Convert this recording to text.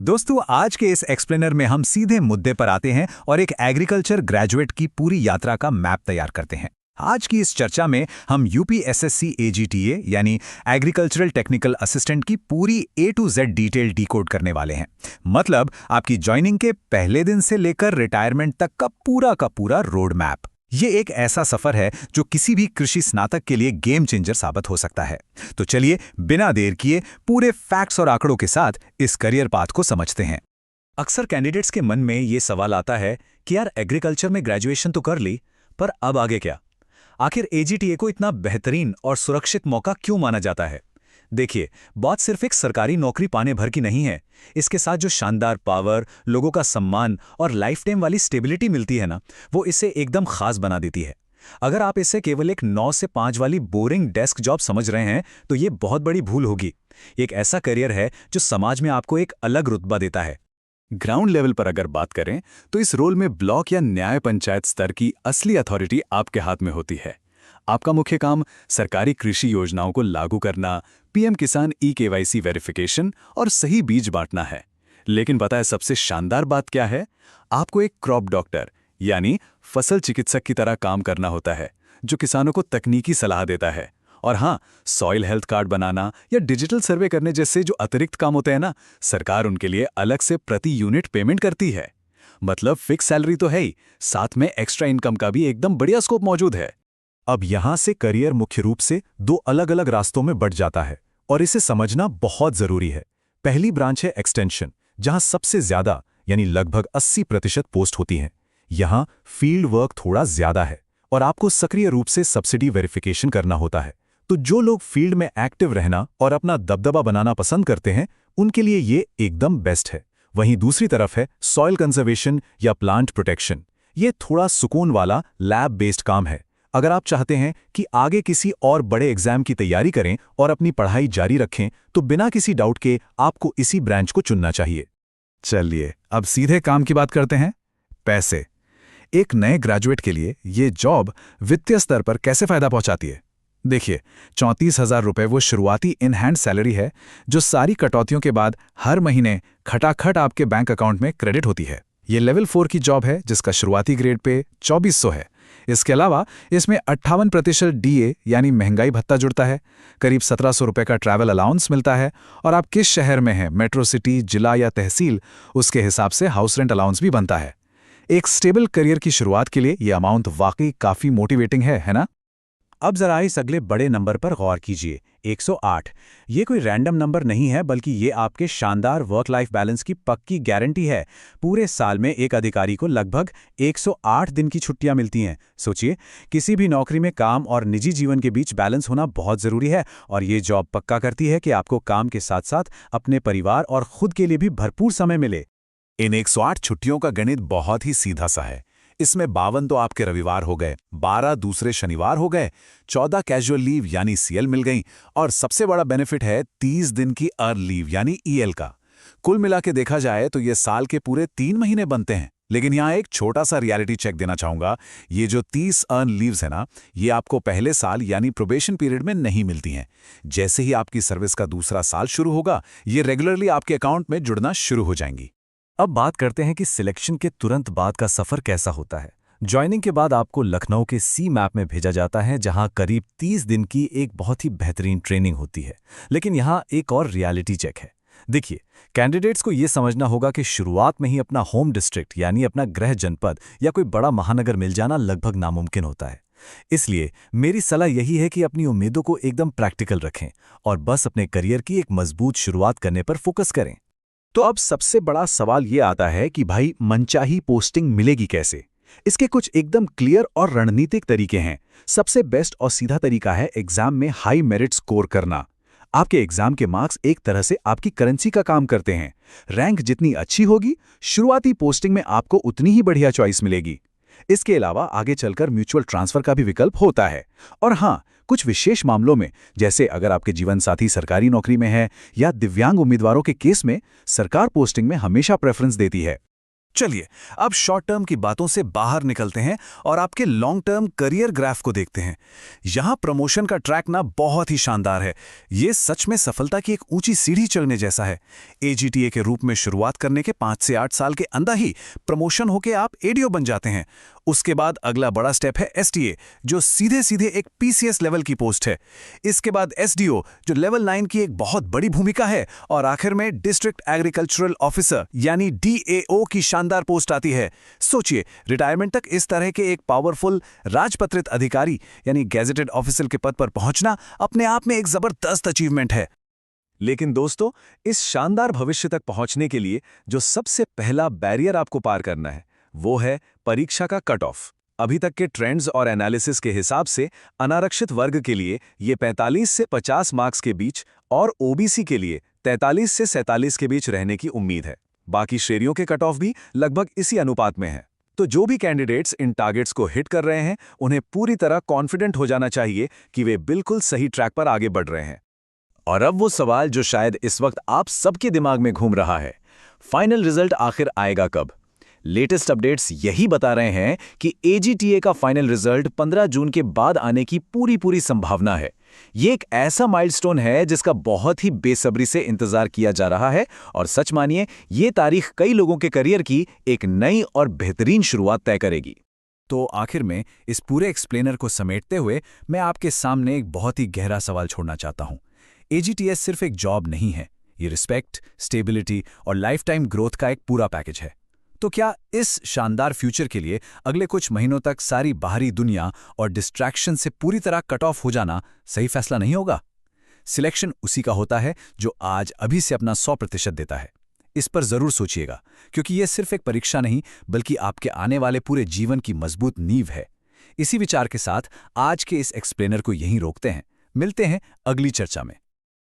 दोस्तों, आज के इस एक्सप्लेनर में हम सीधे मुद्दे पर आते हैं और एक एग्रीकल्चर ग्रेजुएट की पूरी यात्रा का मैप तैयार करते हैं। आज की इस चर्चा में हम यूपीएसएससी एजीटीए यानी एग्रीकल्चरल टेक्निकल असिस्टेंट की पूरी ए टू जेड डिटेल डिकोड करने वाले हैं। मतलब आपकी ज्वाइनिंग के पहले दिन से लेकर रिटायरमेंट तक का पूरा रोड मैप। ये एक ऐसा सफर है जो किसी भी कृषि स्नातक के लिए गेम चेंजर साबित हो सकता है। तो चलिए बिना देर किए पूरे फैक्ट्स और आंकड़ों के साथ इस करियर पाथ को समझते हैं। अक्सर कैंडिडेट्स के मन में ये सवाल आता है कि यार एग्रीकल्चर में ग्रेजुएशन तो कर ली, पर अब आगे क्या? आखिर एजीटीए को इतना बेहतरीन और सुरक्षित मौका क्यों माना जाता है? देखिए, बात सिर्फ एक सरकारी नौकरी पाने भर की नहीं है। इसके साथ जो शानदार पावर, लोगों का सम्मान और लाइफ टाइम वाली स्टेबिलिटी मिलती है ना, वो इसे एकदम खास बना देती है। अगर आप इसे केवल एक 9 से 5 वाली बोरिंग डेस्क जॉब समझ रहे हैं, तो ये बहुत बड़ी भूल होगी। एक ऐसा करियर है जो समाज में आपको एक अलग रुतबा देता है। ग्राउंड लेवल पर अगर बात करें तो इस रोल में ब्लॉक या न्याय पंचायत स्तर की असली अथॉरिटी आपके हाथ में होती है। आपका मुख्य काम सरकारी कृषि योजनाओं को लागू करना, पीएम किसान ई-केवाईसी वेरिफिकेशन और सही बीज बांटना है। लेकिन पता है सबसे शानदार बात क्या है? आपको एक क्रॉप डॉक्टर यानी फसल चिकित्सक की तरह काम करना होता है, जो किसानों को तकनीकी सलाह देता है। और हाँ, सॉइल हेल्थ कार्ड बनाना या डिजिटल सर्वे करने जैसे जो अतिरिक्त काम होते हैं ना, सरकार उनके लिए अलग से प्रति यूनिट पेमेंट करती है। मतलब फिक्स सैलरी तो है ही, साथ में एक्स्ट्रा इनकम का भी एकदम बढ़िया स्कोप मौजूद है। अब यहां से करियर मुख्य रूप से 2 अलग-अलग रास्तों में बढ़ जाता है और इसे समझना बहुत जरूरी है। पहली ब्रांच है एक्सटेंशन, जहां सबसे ज्यादा यानी लगभग 80% पोस्ट होती हैं। यहां फील्ड वर्क थोड़ा ज्यादा है और आपको सक्रिय रूप से सब्सिडी वेरिफिकेशन करना होता है। तो जो लोग फील्ड में एक्टिव रहना और अपना दबदबा बनाना पसंद करते हैं, उनके लिए ये एकदम बेस्ट है। वहीं दूसरी तरफ है सॉइल कंजर्वेशन या प्लांट प्रोटेक्शन। ये थोड़ा सुकून वाला लैब बेस्ड काम है। अगर आप चाहते हैं कि आगे किसी और बड़े एग्जाम की तैयारी करें और अपनी पढ़ाई जारी रखें, तो बिना किसी डाउट के आपको इसी ब्रांच को चुनना चाहिए। चलिए अब सीधे काम की बात करते हैं। पैसे। एक नए ग्रेजुएट के लिए ये जॉब वित्तीय स्तर पर कैसे फायदा पहुंचाती है? देखिए, 34,000 रुपये वो शुरुआती इन हैंड सैलरी है जो सारी कटौतियों के बाद हर महीने खटाखट आपके बैंक अकाउंट में क्रेडिट होती है। ये लेवल 4 की जॉब है जिसका शुरुआती ग्रेड पे 2400 है। इसके अलावा इसमें 58% डीए यानी महंगाई भत्ता जुड़ता है, करीब 1700 रुपये का ट्रैवल अलाउंस मिलता है और आप किस शहर में हैं, मेट्रो सिटी, जिला या तहसील, उसके हिसाब से हाउस रेंट अलाउंस भी बनता है। एक स्टेबल करियर की शुरुआत के लिए ये अमाउंट वाकई काफ़ी मोटिवेटिंग है ना? अब जरा इस अगले बड़े नंबर पर गौर कीजिए, 108। ये कोई रैंडम नंबर नहीं है, बल्कि ये आपके शानदार वर्क लाइफ बैलेंस की पक्की गारंटी है। पूरे साल में एक अधिकारी को लगभग 108 दिन की छुट्टियां मिलती हैं। सोचिए, किसी भी नौकरी में काम और निजी जीवन के बीच बैलेंस होना बहुत ज़रूरी है, और ये जॉब पक्का करती है कि आपको काम के साथ साथ अपने परिवार और खुद के लिए भी भरपूर समय मिले। इन 108 छुट्टियों का गणित बहुत ही सीधा सा है। इसमें 52 तो आपके रविवार हो गए, 12 दूसरे शनिवार हो गए, 14 कैजुअल लीव यानी सीएल मिल गई, और सबसे बड़ा बेनिफिट है 30 दिन की अर्न लीव यानी ईएल का। कुल मिला के देखा जाए तो ये साल के पूरे 3 महीने बनते हैं। लेकिन यहाँ एक छोटा सा रियलिटी चेक देना चाहूंगा। ये जो 30 अर्न लीव्स है ना, ये आपको पहले साल यानी प्रोबेशन पीरियड में नहीं मिलती हैं। जैसे ही आपकी सर्विस का दूसरा साल शुरू होगा, ये रेगुलरली आपके अकाउंट में जुड़ना शुरू हो जाएंगी। अब बात करते हैं कि सिलेक्शन के तुरंत बाद का सफर कैसा होता है। ज्वाइनिंग के बाद आपको लखनऊ के सी मैप में भेजा जाता है, जहां करीब 30 दिन की एक बहुत ही बेहतरीन ट्रेनिंग होती है। लेकिन यहां एक और रियलिटी चेक है। देखिए, कैंडिडेट्स को यह समझना होगा कि शुरुआत में ही अपना होम डिस्ट्रिक्ट यानी अपना गृह जनपद या कोई बड़ा महानगर मिल जाना लगभग नामुमकिन होता है। इसलिए मेरी सलाह यही है कि अपनी उम्मीदों को एकदम प्रैक्टिकल रखें और बस अपने करियर की एक मजबूत शुरुआत करने पर फोकस करें। तो अब सबसे बड़ा सवाल ये आता है कि भाई मनचाही पोस्टिंग मिलेगी कैसे? इसके कुछ एकदम क्लियर और रणनीतिक तरीके हैं। सबसे बेस्ट और सीधा तरीका है एग्जाम में हाई मेरिट स्कोर करना। आपके एग्जाम के मार्क्स एक तरह से आपकी करेंसी का काम करते हैं। रैंक जितनी अच्छी होगी, शुरुआती पोस्टिंग में आपको उतनी ही बढ़िया चॉइस मिलेगी। इसके अलावा आगे चलकर म्यूचुअल ट्रांसफर का भी विकल्प होता है। और हाँ, कुछ विशेष मामलों में, जैसे अगर आपके जीवन साथी सरकारी नौकरी में है या दिव्यांग उम्मीदवारों के केस में, सरकार पोस्टिंग में हमेशा प्रेफरेंस देती है। चलिए अब शॉर्ट टर्म की बातों से बाहर निकलते हैं और आपके लॉन्ग टर्म करियर ग्राफ को देखते हैं। यहाँ प्रमोशन का ट्रैक ना बहुत ही शानदार है। ये सच में सफलता की एक ऊंची सीढ़ी चढ़ने जैसा है। एजीटीए के रूप में शुरुआत करने के 5 से 8 साल के अंदर ही प्रमोशन होकर आप एडीओ बन जाते हैं। उसके बाद अगला बड़ा स्टेप है एसटीए, जो सीधे सीधे एक पीसीएस लेवल की पोस्ट है। इसके बाद एसडीओ, जो लेवल 9 की एक बहुत बड़ी भूमिका है, और आखिर में डिस्ट्रिक्ट एग्रीकल्चरल ऑफिसर यानी डीएओ की शानदार पोस्ट आती है। सोचिए, रिटायरमेंट तक इस तरह के एक पावरफुल राजपत्रित अधिकारी यानी गैजेटेड ऑफिसर के पद पर पहुंचना अपने आप में एक जबरदस्त अचीवमेंट है। लेकिन दोस्तों, इस शानदार भविष्य तक पहुंचने के लिए जो सबसे पहला बैरियर आपको पार करना है वो है परीक्षा का कट ऑफ। अभी तक के ट्रेंड्स और एनालिसिस के हिसाब से अनारक्षित वर्ग के लिए ये 45 से 50 मार्क्स के बीच और ओबीसी के लिए 43 से 47 के बीच रहने की उम्मीद है। बाकी श्रेणियों के कट ऑफ भी लगभग इसी अनुपात में है। तो जो भी कैंडिडेट्स इन टारगेट्स को हिट कर रहे हैं, उन्हें पूरी तरह कॉन्फिडेंट हो जाना चाहिए कि वे बिल्कुल सही ट्रैक पर आगे बढ़ रहे हैं। और अब वो सवाल जो शायद इस वक्त आप सबके दिमाग में घूम रहा है, फाइनल रिजल्ट आखिर आएगा कब? लेटेस्ट अपडेट्स यही बता रहे हैं कि एजीटीए का फाइनल रिजल्ट 15 जून के बाद आने की पूरी संभावना है। ये एक ऐसा माइलस्टोन है जिसका बहुत ही बेसब्री से इंतजार किया जा रहा है, और सच मानिए ये तारीख कई लोगों के करियर की एक नई और बेहतरीन शुरुआत तय करेगी। तो आखिर में इस पूरे एक्सप्लेनर को समेटते हुए मैं आपके सामने एक बहुत ही गहरा सवाल छोड़ना चाहता हूं। एजीटीएस सिर्फ एक जॉब नहीं है, ये रिस्पेक्ट, स्टेबिलिटी और लाइफ टाइम ग्रोथ का एक पूरा पैकेज है। तो क्या इस शानदार फ्यूचर के लिए अगले कुछ महीनों तक सारी बाहरी दुनिया और डिस्ट्रैक्शन से पूरी तरह कट ऑफ हो जाना सही फैसला नहीं होगा? सिलेक्शन उसी का होता है जो आज अभी से अपना 100% देता है। इस पर जरूर सोचिएगा, क्योंकि यह सिर्फ एक परीक्षा नहीं बल्कि आपके आने वाले पूरे जीवन की मजबूत नींव है। इसी विचार के साथ आज के इस एक्सप्लेनर को यहीं रोकते हैं। मिलते हैं अगली चर्चा में।